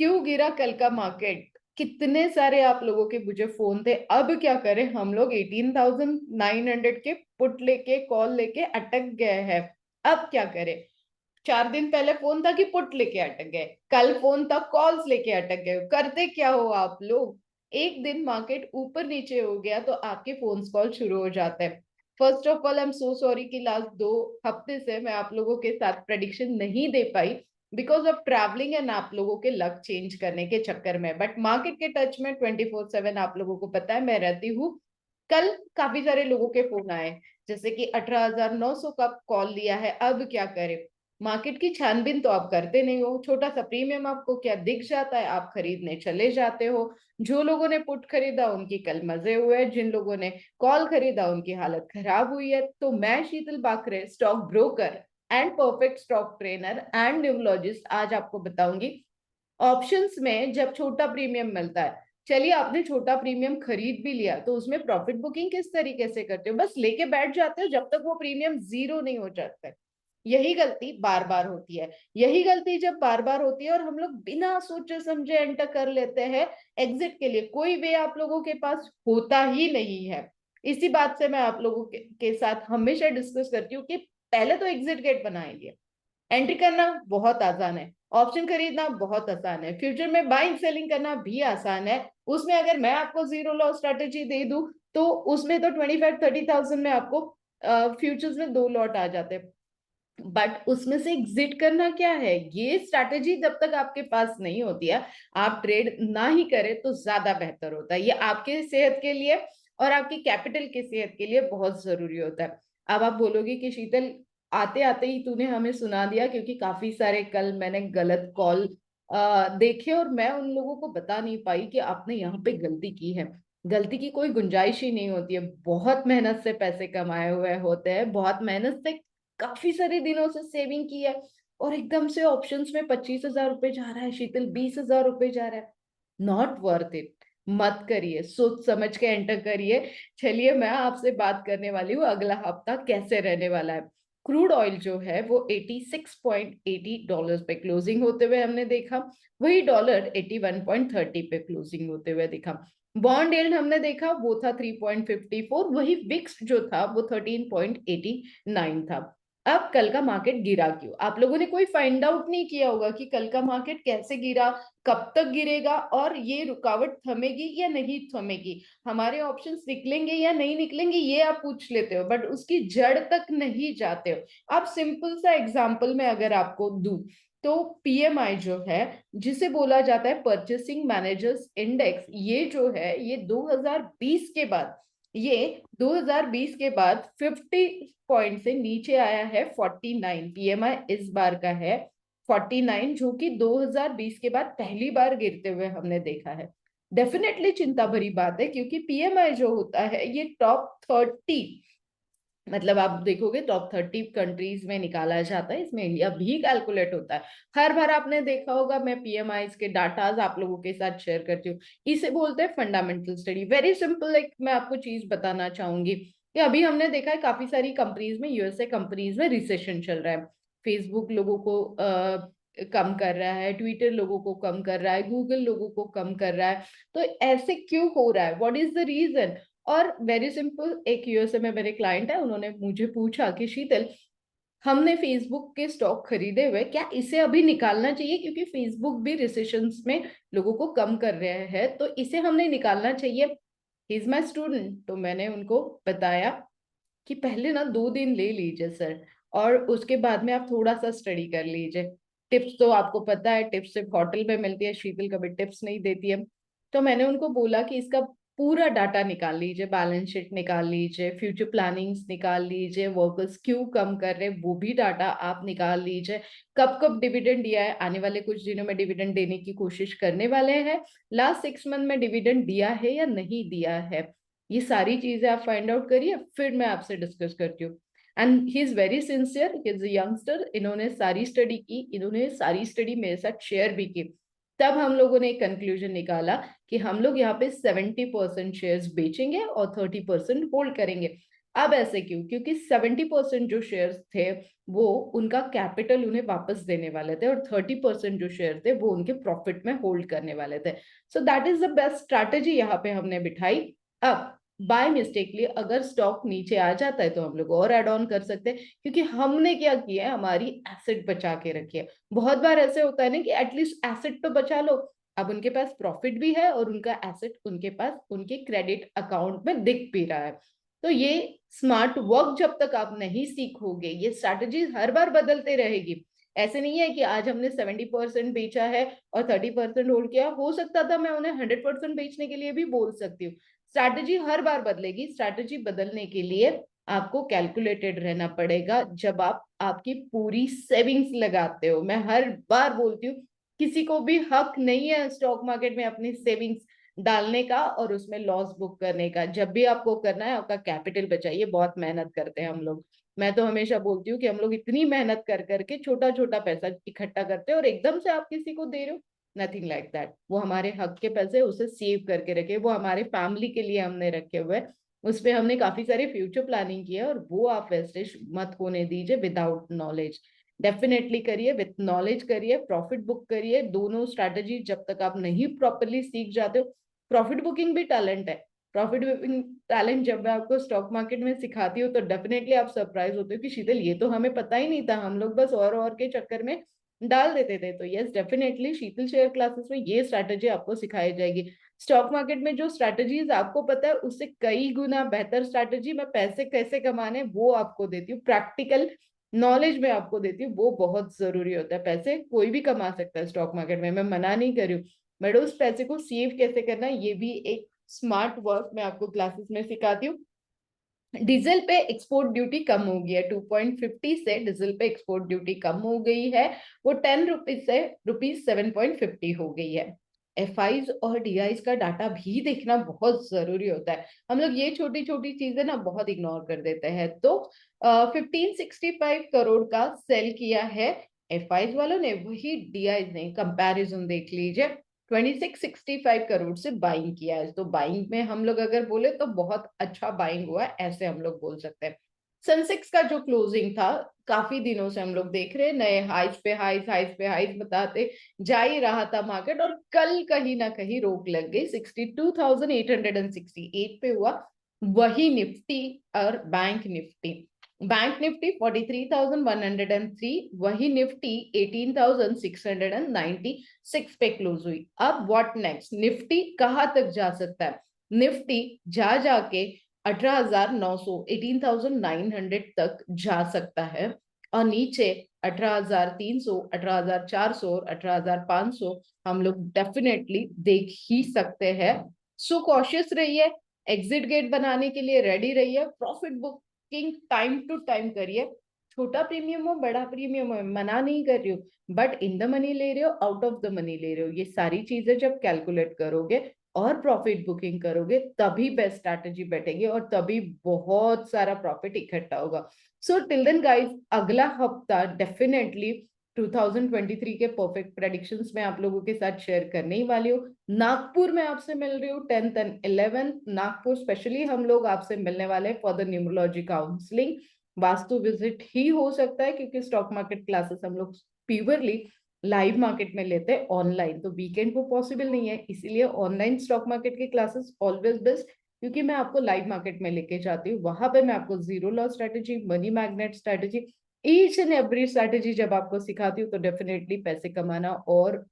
क्यों गिरा कल का मार्केट? कितने सारे आप लोगों के मुझे फोन थे। अब क्या करें, हम लोग 18,900 के पुट लेके कॉल लेके अटक गए हैं। अब क्या करें? 4 दिन पहले फोन था कि पुट लेके अटक गए, कल फोन था कॉल्स लेके अटक गए। करते क्या हो आप लोग? एक दिन मार्केट ऊपर नीचे हो गया तो आपके फोन कॉल शुरू हो जाते हैं। First of all I am so sorry कि लास्ट 2 हफ्ते से मैं आप लोगों के साथ प्रेडिक्शन नहीं दे पाई बिकॉज ऑफ ट्रैवलिंग एंड आप लोगों के लक चेंज करने के चक्कर में। बट मार्केट के टच में 24/7 आप लोगों को पता है मैं रहती हूँ। कल काफी सारे लोगों के फोन आए, जैसे कि 18,900 का कॉल लिया है। अब क्या करें? मार्केट की छानबीन तो आप करते नहीं हो। छोटा सा प्रीमियम आपको क्या दिख जाता है, आप खरीदने चले जाते हो। जो लोगों ने पुट खरीदा उनकी कल मजे हुए, जिन लोगों ने कॉल खरीदा उनकी हालत खराब हुई है। तो मैं Sheetal Bakre, stock broker and perfect stock trainer and numerologist, आज आपको बताऊंगी ऑप्शंस में जब छोटा प्रीमियम मिलता है। चलिए, आपने छोटा प्रीमियम खरीद भी लिया तो उसमें प्रॉफिट बुकिंग किस तरीके से करते हो? बस लेके बैठ जाते हो जब तक वो प्रीमियम जीरो नहीं हो जाता। यही गलती बार बार होती है। यही गलती जब बार बार होती है और हम लोग बिना सोचे समझे एंटर कर लेते हैं, एग्जिट के लिए कोई वे आप लोगों के पास होता ही नहीं है। इसी बात से मैं आप लोगों के साथ हमेशा डिस्कस करती हूँ कि पहले तो एग्जिट गेट बनाएंगे। एंट्री करना बहुत आसान है, ऑप्शन खरीदना बहुत आसान है, फ्यूचर में बाइंग सेलिंग करना भी आसान है। उसमें अगर मैं आपको जीरो लॉस स्ट्रेटेजी दे दूं तो उसमें तो 25-30,000 में आपको फ्यूचर्स में 2 लॉट आ जाते हैं। बट उसमें से एग्जिट करना क्या है, ये स्ट्रैटेजी जब तक आपके पास नहीं होती है, आप ट्रेड ना ही करें तो ज्यादा बेहतर होता है। ये आपके सेहत के लिए और आपकी कैपिटल की सेहत के लिए बहुत जरूरी होता है। अब आप बोलोगे कि शीतल, आते आते ही तूने हमें सुना दिया, क्योंकि काफी सारे कल मैंने गलत कॉल देखे और मैं उन लोगों को बता नहीं पाई कि आपने यहाँ पे गलती की है। गलती की कोई गुंजाइश ही नहीं होती है। बहुत मेहनत से पैसे कमाए हुए होते हैं, बहुत मेहनत से काफी सारे दिनों से सेविंग की है, और एकदम से ऑप्शंस में 25,000 रुपए जा रहा है, शीतल 20,000 रुपए जा रहा है। Not worth it. मत करिए, सोच समझ के एंटर करिए। चलिए, मैं आपसे बात करने वाली हूँ अगला हफ्ता कैसे रहने वाला है। क्रूड ऑयल जो है वो $86.80 पे क्लोजिंग होते हुए हमने देखा। वही डॉलर 81.30 पे क्लोजिंग होते हुए दिखा। बॉन्ड यील्ड हमने देखा वो था 3.54। वही विक्स जो था वो 13.89 था। अब कल का मार्केट गिरा क्यों? आप लोगों ने कोई फाइंड आउट नहीं किया होगा कि कल का मार्केट कैसे गिरा, कब तक गिरेगा और ये रुकावट थमेगी या नहीं थमेगी, हमारे ऑप्शंस निकलेंगे या नहीं निकलेंगे, ये आप पूछ लेते हो बट उसकी जड़ तक नहीं जाते हो। आप सिंपल सा एग्जांपल में अगर आपको दूं तो पीएमआई जो है, जिसे बोला जाता है परचेसिंग मैनेजर्स इंडेक्स, ये जो है ये 2020 के बाद, ये 2020 के बाद 50 पॉइंट से नीचे आया है 49। पीएमआई इस बार का है 49, जो कि 2020 के बाद पहली बार गिरते हुए हमने देखा है। डेफिनेटली चिंता भरी बात है, क्योंकि पीएमआई जो होता है ये टॉप 30, मतलब आप देखोगे टॉप 30 कंट्रीज में निकाला जाता है, इसमें इंडिया भी कैलकुलेट होता है। हर बार आपने देखा होगा मैं पीएमआई के डाटाज आप लोगों के साथ शेयर करती हूँ। इसे बोलते हैं फंडामेंटल स्टडी। वेरी सिंपल, एक मैं आपको चीज बताना चाहूंगी कि अभी हमने देखा है काफी सारी कंपनीज में, यूएसए कंपनीज में रिसेशन चल रहा है। फेसबुक लोगों को कम कर रहा है, ट्विटर लोगों को कम कर रहा है, गूगल लोगों को कम कर रहा है। तो ऐसे क्यों हो रहा है? What is the reason? और वेरी सिंपल, एक यूएसए में मेरे क्लाइंट है, उन्होंने मुझे पूछा कि शीतल, हमने फेसबुक के स्टॉक खरीदे हुए, क्या इसे अभी निकालना चाहिए, क्योंकि फेसबुक भी रिसेशंस में लोगों को कम कर रहे हैं, तो इसे हमने निकालना चाहिए। He is my student. तो मैंने उनको बताया कि पहले ना 2 दिन ले लीजिए सर, और उसके बाद में आप थोड़ा सा स्टडी कर लीजिए। टिप्स तो आपको पता है, टिप्स सिर्फ होटल में मिलती है, शीतल कभी टिप्स नहीं देती है। तो मैंने उनको बोला कि इसका पूरा डाटा निकाल लीजिए, बैलेंस शीट निकाल लीजिए, फ्यूचर प्लानिंग्स निकाल लीजिए, वर्कर्स क्यों कम कर रहे हैं वो भी डाटा आप निकाल लीजिए, कब कब डिविडेंड दिया है, आने वाले कुछ दिनों में डिविडेंड देने की कोशिश करने वाले हैं, लास्ट 6 मंथ में डिविडेंड दिया है या नहीं दिया है। ये सारी चीजें आप फाइंड आउट करिए, फिर मैं आपसे डिस्कस करती हूँ। And he is very sincere, he is youngster, इन्होंने सारी स्टडी की, इन्होंने सारी स्टडी मेरे साथ शेयर भी की। तब हम लोगों ने एक कंक्लूजन निकाला कि हम लोग यहाँ पे 70% शेयर्स बेचेंगे और 30% होल्ड करेंगे। अब ऐसे क्यों? क्योंकि 70% जो शेयर्स थे वो उनका कैपिटल उन्हें वापस देने वाले थे, और 30% जो शेयर थे वो उनके प्रॉफिट में होल्ड करने वाले थे। So that is the best strategy यहाँ पे हमने बिठाई। अब बाय मिस्टेकली अगर स्टॉक नीचे आ जाता है तो हम लोग और एड ऑन कर सकते हैं, क्योंकि हमने क्या किया है, हमारी एसेट बचा के रखी है। बहुत बार ऐसे होता है ना कि एटलीस्ट एसेट तो बचा लो। अब उनके पास प्रॉफिट भी है और उनका एसेट उनके पास उनके क्रेडिट अकाउंट में दिख भी रहा है। तो ये स्मार्ट वर्क जब तक आप नहीं सीखोगे, ये स्ट्रैटेजी हर बार बदलते रहेगी। ऐसे नहीं है कि आज हमने 70% बेचा है और 30% होल्ड किया। हो सकता था मैं उन्हें 100% बेचने के लिए भी बोल सकती हूँ। स्ट्रैटेजी हर बार बदलेगी। स्ट्रैटेजी बदलने के लिए आपको कैलकुलेटेड रहना पड़ेगा। जब आप आपकी पूरी सेविंग्स लगाते हो, मैं हर बार बोलती हूँ, किसी को भी हक नहीं है स्टॉक मार्केट में अपनी सेविंग्स डालने का और उसमें लॉस बुक करने का। जब भी आपको करना है, आपका कैपिटल बचाइए। बहुत मेहनत करते हैं हम लोग। मैं तो हमेशा बोलती हूँ कि हम लोग इतनी मेहनत कर करके छोटा छोटा पैसा इकट्ठा करते हैं, और एकदम से आप किसी को दे रहे हो, नथिंग लाइक दैट। वो हमारे हक के पैसे, उसे सेव करके रखे, वो हमारे फैमिली के लिए हमने रखे हुए हैं। उस पर हमने काफी सारे फ्यूचर प्लानिंग किया है, और वो आप वेस्टेज मत होने दीजिए विदाउट नॉलेज। डेफिनेटली करिए, विथ नॉलेज करिए, प्रॉफिट बुक करिए। दोनों स्ट्रैटेजी जब तक आप नहीं प्रॉपरली सीख जाते हो, प्रॉफिट बुकिंग भी टैलेंट है। प्रॉफिट बुकिंग टैलेंट जब मैं आपको स्टॉक मार्केट में सिखाती हूँ तो डेफिनेटली आप सरप्राइज होते हो कि शीतल, ये तो हमें पता ही नहीं था, हम लोग बस और के चक्कर में डाल देते थे। तो यस, डेफिनेटली शीतल शेयर क्लासेस में ये स्ट्रैटेजी आपको सिखाई जाएगी। स्टॉक मार्केट में जो स्ट्रैटेजीज आपको पता है उससे कई गुना बेहतर स्ट्रैटेजी मैं पैसे कैसे कमाने वो आपको देती हूँ। प्रैक्टिकल नॉलेज में आपको देती हूँ, वो बहुत जरूरी होता है। पैसे कोई भी कमा सकता है स्टॉक मार्केट में, मैं मना नहीं कर रही हूँ, बट उस पैसे को सेव कैसे करना है ये भी एक स्मार्ट वर्क मैं आपको क्लासेस में सिखाती हूँ। डीजल पे एक्सपोर्ट ड्यूटी कम हो गई है, 2.50 से डीजल पे एक्सपोर्ट ड्यूटी कम हो गई है। वो 10 रुपीज से ₹7.50 हो गई है। एफआईज और डीआईज का डाटा भी देखना बहुत जरूरी होता है। हम लोग ये छोटी छोटी चीजें ना बहुत इग्नोर कर देते हैं। तो 1565 करोड़ का सेल किया है एफआईज वालों ने, वही डीआईज ने, कंपैरिजन देख लीजिए, 2665 करोड़ से बाइंग किया है। तो बाइंग में हम लोग अगर बोले तो बहुत अच्छा बाइंग हुआ है, ऐसे हम लोग बोल सकते हैं। सेंसेक्स का जो क्लोजिंग था, काफी दिनों से हम लोग देख रहे हैं नए हाइस पे हाइस, हाइस पे हाइस बताते जा ही रहा था मार्केट, और कल कहीं ना कहीं रोक लग गई, 62,868 पे हुआ। वही निफ्टी और बैंक निफ्टी, बैंक निफ्टी 43,103, वही निफ्टी 18,696 पे क्लोज हुई। अब व्हाट नेक्स्ट? निफ्टी कहाँ तक जा सकता है? निफ्टी जा जाके 18,900, 18,900 तक जा सकता है, और नीचे 18,300, 18,400 और 18,500 हम लोग डेफिनेटली देख ही सकते हैं। सो कॉशियस रहिए, एग्जिट गेट बनाने के लिए रेडी रहिए, profit booking time to time करिए। छोटा प्रीमियम हो बड़ा प्रीमियम हो, मना नहीं कर रही हूँ, बट इन द मनी ले रहे हो, आउट ऑफ द मनी ले रहे हो, ये सारी चीजें जब कैलकुलेट करोगे और प्रॉफिट बुकिंग करोगे तभी बेस्ट स्ट्रैटेजी बैठेगी, और तभी बहुत सारा प्रॉफिट इकट्ठा होगा। सो टिल देन गाइस, अगला हफ्ता डेफिनेटली 2023 के परफेक्ट प्रेडिक्शंस में आप लोगों के साथ शेयर करने ही वाली हूँ। नागपुर में आपसे मिल रही हूँ 10th and 11th, Nagpur specially हम लोग आपसे मिलने वाले for the numerology counselling. Vastu visit ही हो सकता है, क्योंकि स्टॉक मार्केट क्लासेस हम लोग प्योरली लाइव मार्केट में लेते हैं ऑनलाइन, तो वीकेंड को पॉसिबल नहीं है, इसीलिए ऑनलाइन स्टॉक मार्केट की क्लासेस ऑलवेज बेस्ट, क्योंकि मैं आपको लाइव मार्केट में लेके जाती हूँ। वहां पे मैं आपको zero loss strategy, money magnet strategy, each and every strategy जब आपको सिखाती हूँ तो डेफिनेटली पैसे कमाना और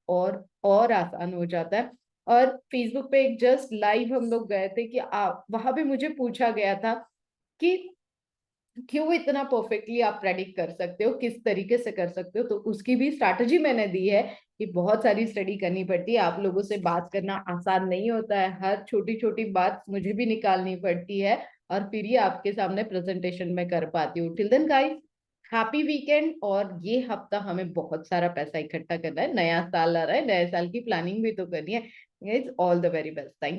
आसान हो जाता है। और फेसबुक पे एक जस्ट लाइव हम लोग गए थे कि आप वहां पे मुझे पूछा गया था कि क्यों इतना परफेक्टली आप प्रेडिक्ट कर सकते हो, किस तरीके से कर सकते हो, तो उसकी भी स्ट्रैटेजी मैंने दी है कि बहुत सारी स्टडी करनी पड़ती है, आप लोगों से बात करना आसान नहीं होता है, हर छोटी छोटी बात मुझे भी निकालनी पड़ती है, और फिर ही आपके सामने प्रेजेंटेशन में कर पाती हूँ। Till then guys, happy weekend. और ये हफ्ता हमें बहुत सारा पैसा इकट्ठा करना है, नया साल आ रहा है, नए साल की प्लानिंग भी तो करनी है। All the very best. Thank